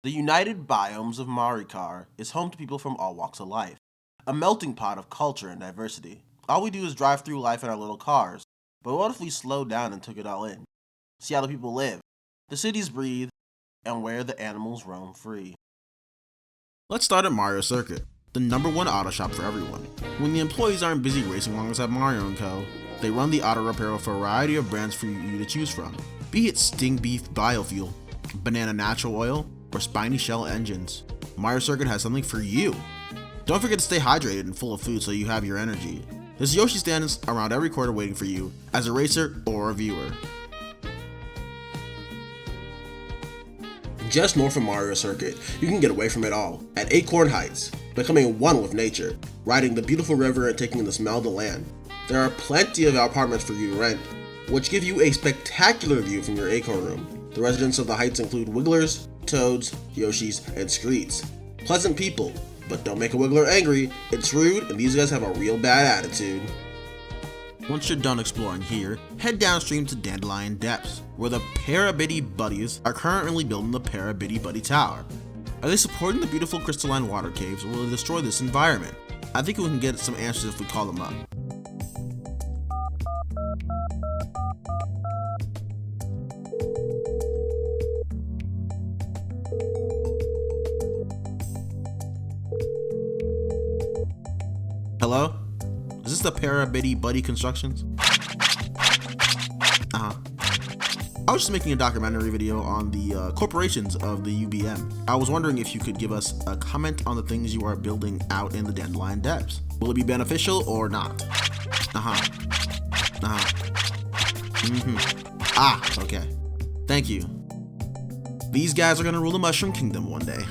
The United Biomes of Marikar is home to people from all walks of life, a melting pot of culture and diversity. All we do is drive through life in our little cars, but what if we slowed down and took it all in? See how the people live, the cities breathe, and where the animals roam free. Let's start at Mario Circuit, the #1 auto shop for everyone. When the employees aren't busy racing alongside Mario & Co., they run the auto repair with a variety of brands for you to choose from. Be it Sting Beef Biofuel, Banana Natural Oil, or Spiny Shell engines, Mario Circuit has something for you. Don't forget to stay hydrated and full of food so you have your energy. There's Yoshi stands around every corner waiting for you as a racer or a viewer. Just north of Mario Circuit, you can get away from it all at Acorn Heights, becoming one with nature, riding the beautiful river and taking in the smell of the land. There are plenty of apartments for you to rent, which give you a spectacular view from your Acorn room. The residents of the Heights include Wigglers, Toads, Yoshis, and Screets. Pleasant people, but don't make a Wiggler angry, it's rude and these guys have a real bad attitude. Once you're done exploring here, head downstream to Dandelion Depths, where the Parabitty Buddies are currently building the Parabitty Buddy Tower. Are they supporting the beautiful crystalline water caves, or will they destroy this environment? I think we can get some answers if we call them up. Hello? Is this the Parabitty Buddy Constructions? I was just making a documentary video on the corporations of the U.B.M. I was wondering if you could give us a comment on the things you are building out in the Dandelion Depths. Will it be beneficial or not? Okay. Thank you. These guys are gonna rule the Mushroom Kingdom one day.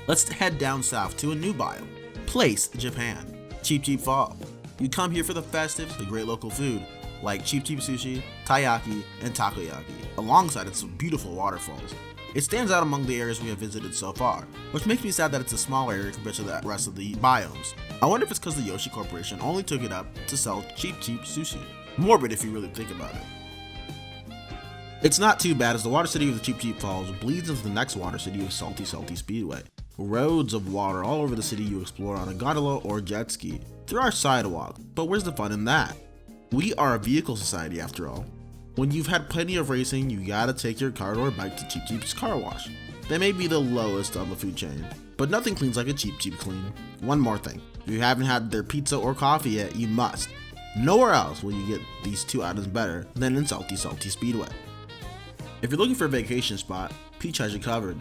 Let's head down south to a new biome. Place, Japan. Cheap Cheap Fall. You come here for the festives, the great local food, like Cheap Cheap Sushi, Taiyaki, and Takoyaki, alongside its beautiful waterfalls. It stands out among the areas we have visited so far, which makes me sad that it's a small area compared to the rest of the biomes. I wonder if it's because the Yoshi Corporation only took it up to sell Cheap Cheap Sushi. Morbid if you really think about it. It's not too bad as the water city of the Cheap Cheap Falls bleeds into the next water city of Salty Salty Speedway. Roads of water all over the city you explore on a gondola or jet ski. There are sidewalks, but where's the fun in that? We are a vehicle society after all. When you've had plenty of racing, you gotta take your car or bike to Cheap Cheap's car wash. They may be the lowest on the food chain, but nothing cleans like a Cheap Cheap clean. One more thing, if you haven't had their pizza or coffee yet, you must. Nowhere else will you get these two items better than in Salty Salty Speedway. If you're looking for a vacation spot, Peach has you covered.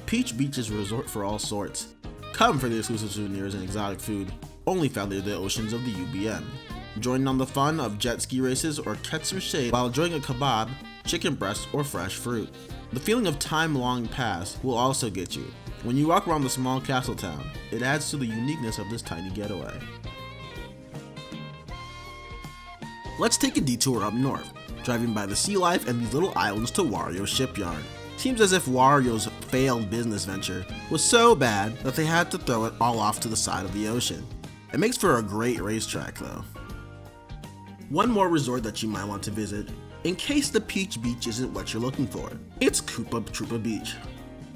Peach Beach is a resort for all sorts. Come for the exclusive souvenirs and exotic food, only found near the oceans of the U.B.M. Join on the fun of jet ski races or catch some shade while enjoying a kebab, chicken breast, or fresh fruit. The feeling of time long past will also get you. When you walk around the small castle town, it adds to the uniqueness of this tiny getaway. Let's take a detour up north, driving by the sea life and these little islands to Wario Shipyard. Seems as if Wario's failed business venture was so bad that they had to throw it all off to the side of the ocean. It makes for a great racetrack though. One more resort that you might want to visit, in case the Peach Beach isn't what you're looking for. It's Koopa Troopa Beach.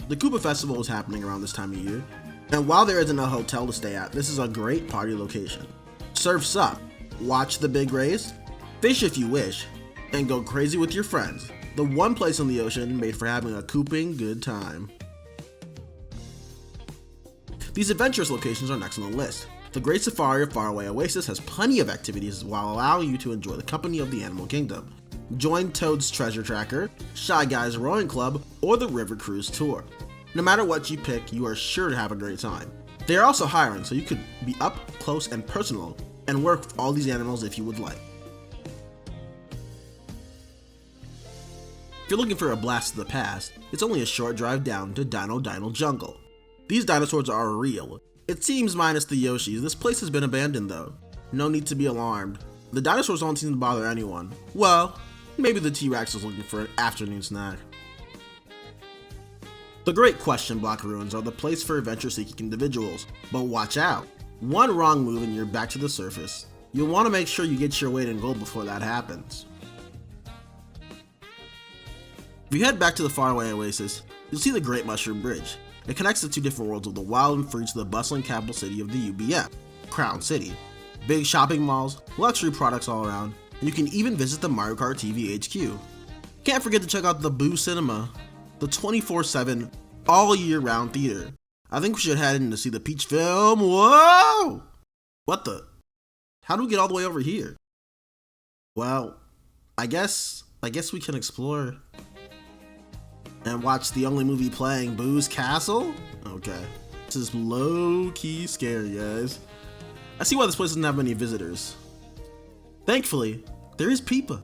The Koopa Festival is happening around this time of year, and while there isn't a hotel to stay at, this is a great party location. Surf's up, watch the big race, fish if you wish, and go crazy with your friends. The one place on the ocean made for having a cooping good time. These adventurous locations are next on the list. The Great Safari of Faraway Oasis has plenty of activities while allowing you to enjoy the company of the Animal Kingdom. Join Toad's Treasure Tracker, Shy Guy's Rowing Club, or the River Cruise Tour. No matter what you pick, you are sure to have a great time. They are also hiring, so you could be up close and personal and work with all these animals if you would like. If you're looking for a blast of the past, it's only a short drive down to Dino Jungle. These dinosaurs are real. It seems minus the Yoshis, this place has been abandoned though. No need to be alarmed. The dinosaurs don't seem to bother anyone. Well, maybe the T-Rex was looking for an afternoon snack. The Great Question Block Ruins are the place for adventure-seeking individuals, but watch out. One wrong move and you're back to the surface. You'll want to make sure you get your weight in gold before that happens. If you head back to the Faraway Oasis, you'll see the Great Mushroom Bridge. It connects the two different worlds of the wild and free to the bustling capital city of the U.B.M, Crown City. Big shopping malls, luxury products all around, and you can even visit the Mario Kart TV HQ. Can't forget to check out the Boo Cinema, the 24/7, all year round theater. I think we should head in to see the Peach film. Whoa! What the? How do we get all the way over here? Well, I guess we can explore and watch the only movie playing, Boo's Castle? Okay. This is low-key scary, guys. I see why this place doesn't have many visitors. Thankfully, there is Peepa.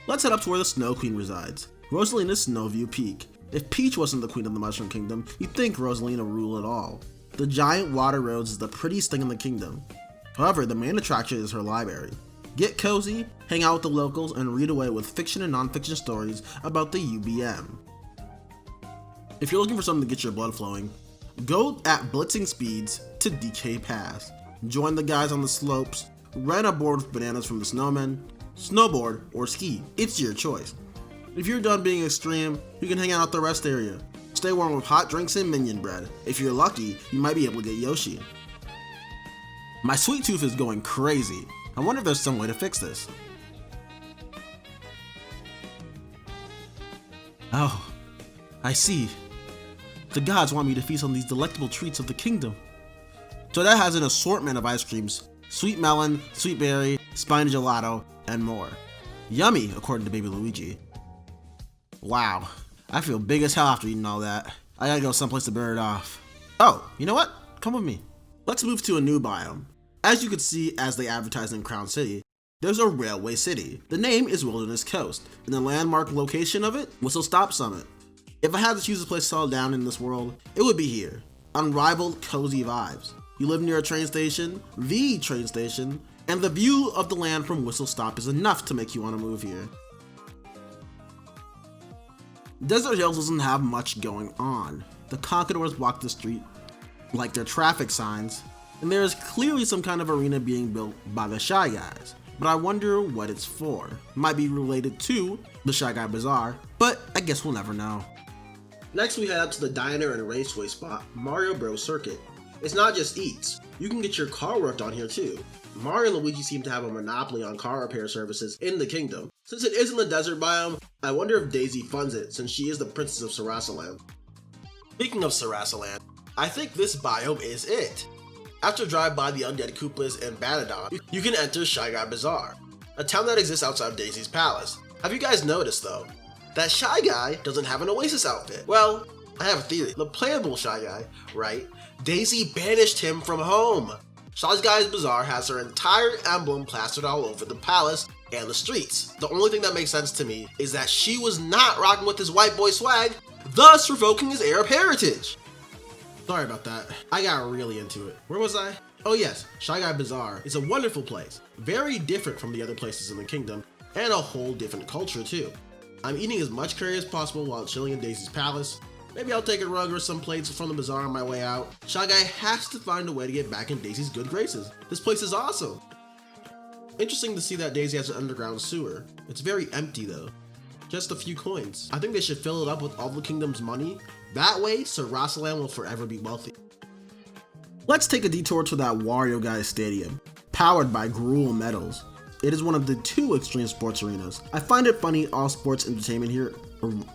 Let's head up to where the Snow Queen resides, Rosalina's Snowview Peak. If Peach wasn't the queen of the Mushroom Kingdom, you'd think Rosalina ruled it all. The giant water roads is the prettiest thing in the kingdom. However, the main attraction is her library. Get cozy, hang out with the locals, and read away with fiction and non-fiction stories about the U.B.M. If you're looking for something to get your blood flowing, go at blitzing speeds to DK Pass. Join the guys on the slopes, rent a board with bananas from the snowmen, snowboard, or ski. It's your choice. If you're done being extreme, you can hang out at the rest area. Stay warm with hot drinks and minion bread. If you're lucky, you might be able to get Yoshi. My sweet tooth is going crazy. I wonder if there's some way to fix this. Oh, I see. The gods want me to feast on these delectable treats of the kingdom. So that has an assortment of ice creams: sweet melon, sweet berry, spiny gelato, and more. Yummy, according to Baby Luigi. Wow, I feel big as hell after eating all that. I gotta go someplace to burn it off. Oh, you know what? Come with me. Let's move to a new biome. As you can see as they advertise in Crown City, there's a railway city. The name is Wilderness Coast, and the landmark location of it, Whistle Stop Summit. If I had to choose a place to settle down in this world, it would be here. Unrivaled cozy vibes. You live near a train station, the train station, and the view of the land from Whistle Stop is enough to make you want to move here. Desert Hills doesn't have much going on. The conquistadors block the street like their traffic signs, and there is clearly some kind of arena being built by the Shy Guys, but I wonder what it's for. Might be related to the Shy Guy Bazaar, but I guess we'll never know. Next we head out to the diner and raceway spot, Mario Bros Circuit. It's not just eats, you can get your car worked on here too. Mario and Luigi seem to have a monopoly on car repair services in the kingdom. Since it is in the desert biome, I wonder if Daisy funds it since she is the princess of Sarasaland. Speaking of Sarasaland, I think this biome is it. After drive by the undead Koopas and Banadon, you can enter Shy Guy Bazaar, a town that exists outside of Daisy's palace. Have you guys noticed though, that Shy Guy doesn't have an Oasis outfit? Well, I have a theory. The playable Shy Guy, right? Daisy banished him from home. Shy Guy's Bazaar has her entire emblem plastered all over the palace and the streets. The only thing that makes sense to me is that she was not rocking with his white boy swag, thus revoking his Arab heritage. Sorry about that. I got really into it. Where was I? Oh yes, Shy Guy Bazaar is a wonderful place. Very different from the other places in the kingdom, and a whole different culture too. I'm eating as much curry as possible while chilling in Daisy's palace. Maybe I'll take a rug or some plates from the bazaar on my way out. Shy Guy has to find a way to get back in Daisy's good graces. This place is awesome. Interesting to see that Daisy has an underground sewer. It's very empty though. Just a few coins. I think they should fill it up with all the kingdom's money. That way, Sarasaland will forever be wealthy. Let's take a detour to that Wario Guys Stadium, powered by Gruel Metals. It is one of the 2 extreme sports arenas. I find it funny all sports entertainment here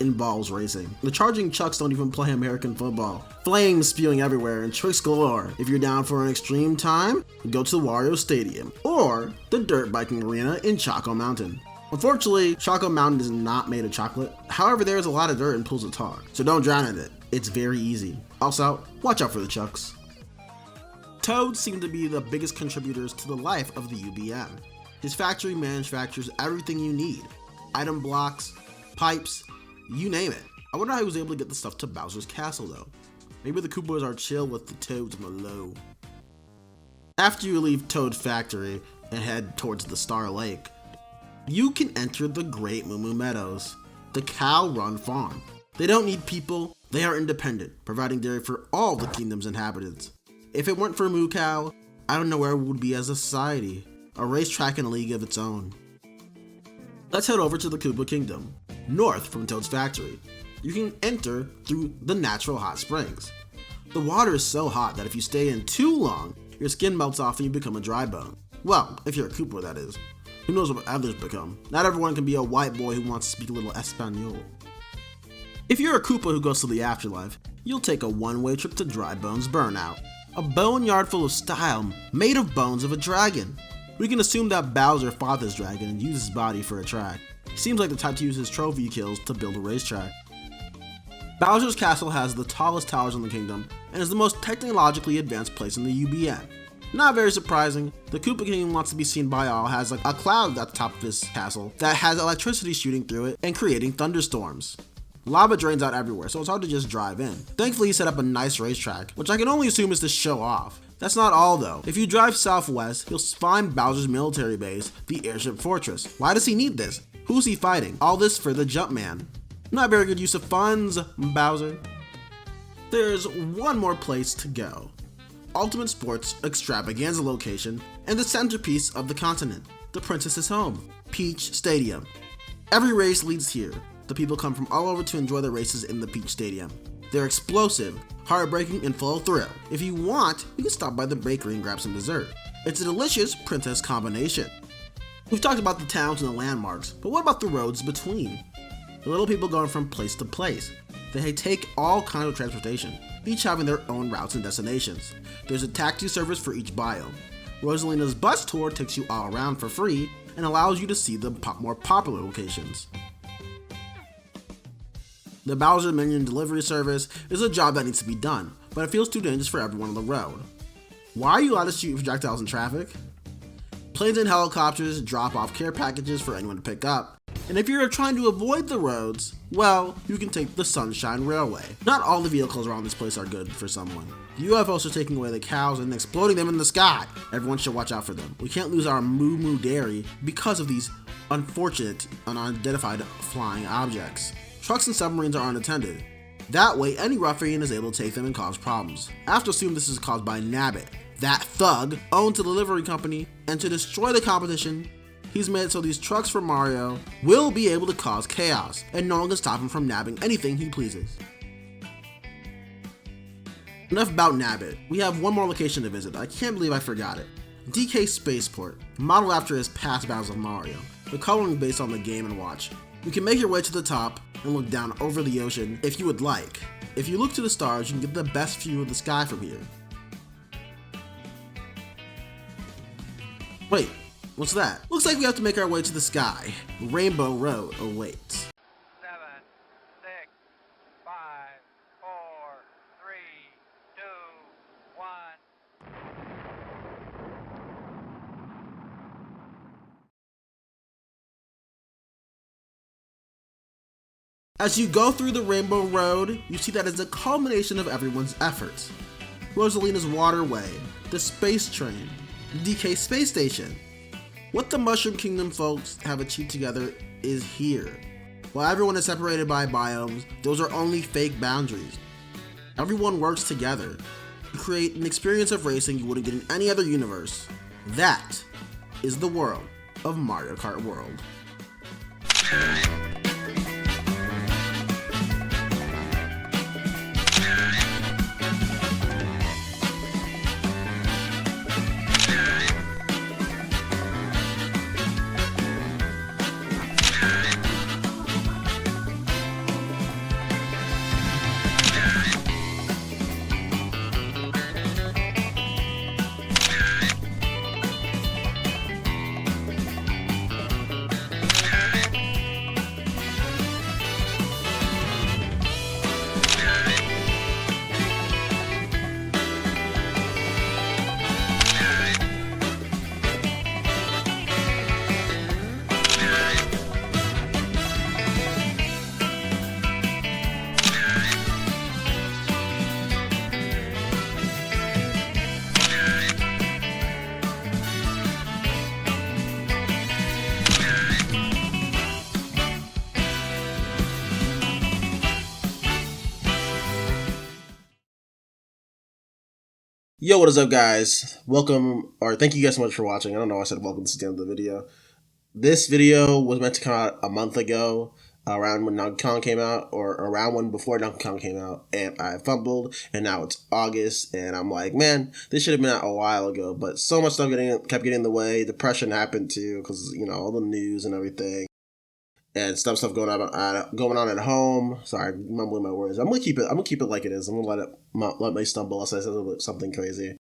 involves racing. The charging chucks don't even play American football. Flames spewing everywhere and tricks galore. If you're down for an extreme time, go to the Wario Stadium or the dirt biking arena in Choco Mountain. Unfortunately, Choco Mountain is not made of chocolate. However, there is a lot of dirt and pools of tar, so don't drown in it. It's very easy. Also, watch out for the chucks. Toads seem to be the biggest contributors to the life of the U.B.M. His factory manufactures everything you need. Item blocks, pipes, you name it. I wonder how he was able to get the stuff to Bowser's castle though. Maybe the Koopas are chill with the Toads on the low. After you leave Toad Factory and head towards the Star Lake, you can enter the Great Moo Moo Meadows, the cow-run farm. They don't need people, they are independent, providing dairy for all the kingdom's inhabitants. If it weren't for Moo Cow, I don't know where we would be as a society. A racetrack and a league of its own. Let's head over to the Koopa Kingdom, north from Toad's factory. you can enter through the natural hot springs. The water is so hot that if you stay in too long, your skin melts off and you become a dry bone. Well, if you're a Koopa, that is. Who knows what others become? Not everyone can be a white boy who wants to speak a little Espanol. If you're a Koopa who goes to the afterlife, you'll take a one-way trip to Dry Bones Burnout, a boneyard full of style made of bones of a dragon. We can assume that Bowser fought this dragon and used his body for a track. He seems like the type to use his trophy kills to build a racetrack. Bowser's castle has the tallest towers in the kingdom and is the most technologically advanced place in the U.B.M. Not very surprising, the Koopa King wants to be seen by all has a cloud at the top of his castle that has electricity shooting through it and creating thunderstorms. Lava drains out everywhere, so it's hard to just drive in. Thankfully, he set up a nice racetrack, which I can only assume is to show off. That's not all though. If you drive southwest, you'll find Bowser's military base, the Airship Fortress. Why does he need this? Who's he fighting? All this for the Jumpman. Not very good use of funds, Bowser. There's one more place to go. Ultimate Sports Extravaganza location and the centerpiece of the continent, the princess's home, Peach Stadium. Every race leads here. The people come from all over to enjoy the races in the Peach Stadium. They're explosive, heartbreaking, and full of thrill. If you want, you can stop by the bakery and grab some dessert. It's a delicious princess combination. We've talked about the towns and the landmarks, but what about the roads between? The little people going from place to place. They take all kinds of transportation, each having their own routes and destinations. There's a taxi service for each biome. Rosalina's bus tour takes you all around for free and allows you to see the more popular locations. The Bowser Minion Delivery Service is a job that needs to be done, but it feels too dangerous for everyone on the road. Why are you allowed to shoot projectiles in traffic? Planes and helicopters drop off care packages for anyone to pick up. And if you're trying to avoid the roads, well, you can take the Sunshine Railway. Not all the vehicles around this place are good for someone. UFOs are taking away the cows and exploding them in the sky. Everyone should watch out for them. We can't lose our Moo Moo Dairy because of these unfortunate, unidentified flying objects. Trucks and submarines are unattended. That way, any ruffian is able to take them and cause problems. I have to assume this is caused by Nabbit. That thug owns a delivery company, and to destroy the competition, he's made it so these trucks for Mario will be able to cause chaos, and no one can stop him from nabbing anything he pleases. Enough about Nabbit. We have one more location to visit. I can't believe I forgot it. DK Spaceport, modeled after his past battles of Mario. The coloring based on the Game & Watch. You can make your way to the top and look down over the ocean if you would like. If you look to the stars, you can get the best view of the sky from here. Wait, what's that? Looks like we have to make our way to the sky. Rainbow Road awaits. 7, 6, 5, 4, 3, 2, 1. As you go through the Rainbow Road, you see that it's a culmination of everyone's efforts. Rosalina's Waterway, the Space Train, DK Space Station. What the Mushroom Kingdom folks have achieved together is here. While everyone is separated by biomes, those are only fake boundaries. Everyone works together to create an experience of racing you wouldn't get in any other universe. That is the world of Mario Kart World. Yo, what is up, guys? Welcome, or thank you guys so much for watching. I don't know why I said welcome to the end of the video. This video was meant to come out a month ago. around when Donkey Kong came out, or around when before Donkey Kong came out, and I fumbled, and now it's August, and I'm like, man, this should have been out a while ago, but so much stuff kept getting in the way. Depression happened too, because all the news and everything, and stuff going on at home. Sorry, I'm mumbling my words. I'm gonna keep it like it is. I'm gonna let me stumble unless I say something crazy.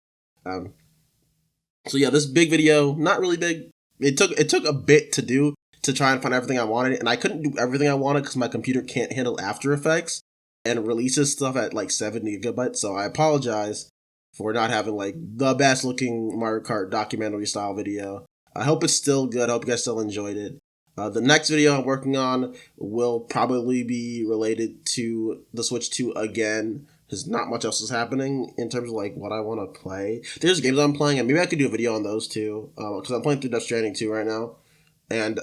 So yeah, this big video, not really big. It took a bit to do, to try and find everything I wanted, and I couldn't do everything I wanted because my computer can't handle After Effects and releases stuff at like 70 gigabytes. So I apologize for not having like the best looking Mario Kart documentary style video. I hope it's still good. I hope you guys still enjoyed it. The next video I'm working on will probably be related to the Switch 2 again. There's not much else is happening in terms of like what I want to play. There's games I'm playing, and maybe I could do a video on those too, because I'm playing through Death Stranding 2 right now, and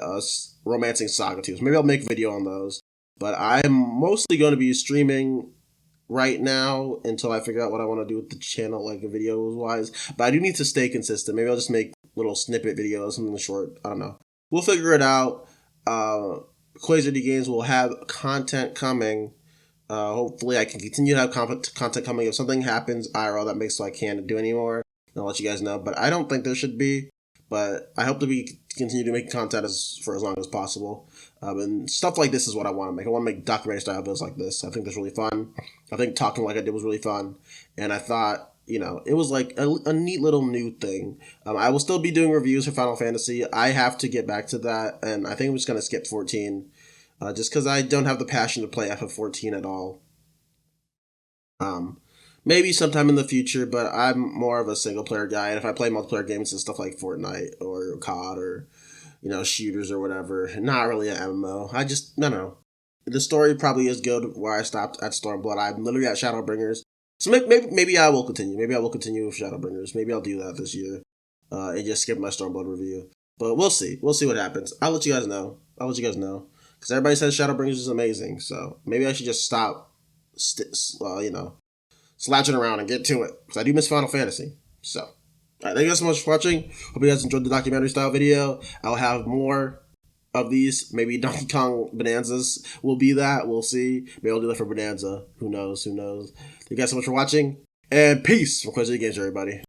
Romancing Saga 2. So maybe I'll make a video on those. But I'm mostly going to be streaming right now until I figure out what I want to do with the channel, like videos wise. But I do need to stay consistent. Maybe I'll just make little snippet videos, something short. I don't know. We'll figure it out. Quasar D Games will have content coming. Hopefully I can continue to have content coming. If something happens IRL that makes so I can't do anymore, I'll let you guys know. But I don't think there should be. But I hope to continue to make content for as long as possible. And stuff like this is what I want to make. I want to make documentary style videos like this. I think that's really fun. I think talking like I did was really fun. And I thought, it was like a neat little new thing. I will still be doing reviews for Final Fantasy. I have to get back to that. And I think I'm just going to skip 14. Just because I don't have the passion to play FF14 at all. Maybe sometime in the future, but I'm more of a single player guy, and if I play multiplayer games and stuff like Fortnite or COD or shooters or whatever, not really an MMO. I don't know. The story probably is good where I stopped at Stormblood. I'm literally at Shadowbringers, so maybe I will continue. Maybe I will continue with Shadowbringers. Maybe I'll do that this year, and just skip my Stormblood review. But we'll see. We'll see what happens. I'll let you guys know. Because everybody says Shadowbringers is amazing, so maybe I should just stop, slouching around and get to it, because I do miss Final Fantasy. So, alright, thank you guys so much for watching. Hope you guys enjoyed the documentary style video. I'll have more of these. Maybe Donkey Kong Bonanzas will be that. We'll see. Maybe I'll do that for Bonanza. Who knows? Thank you guys so much for watching, and peace from Quasar Games, everybody.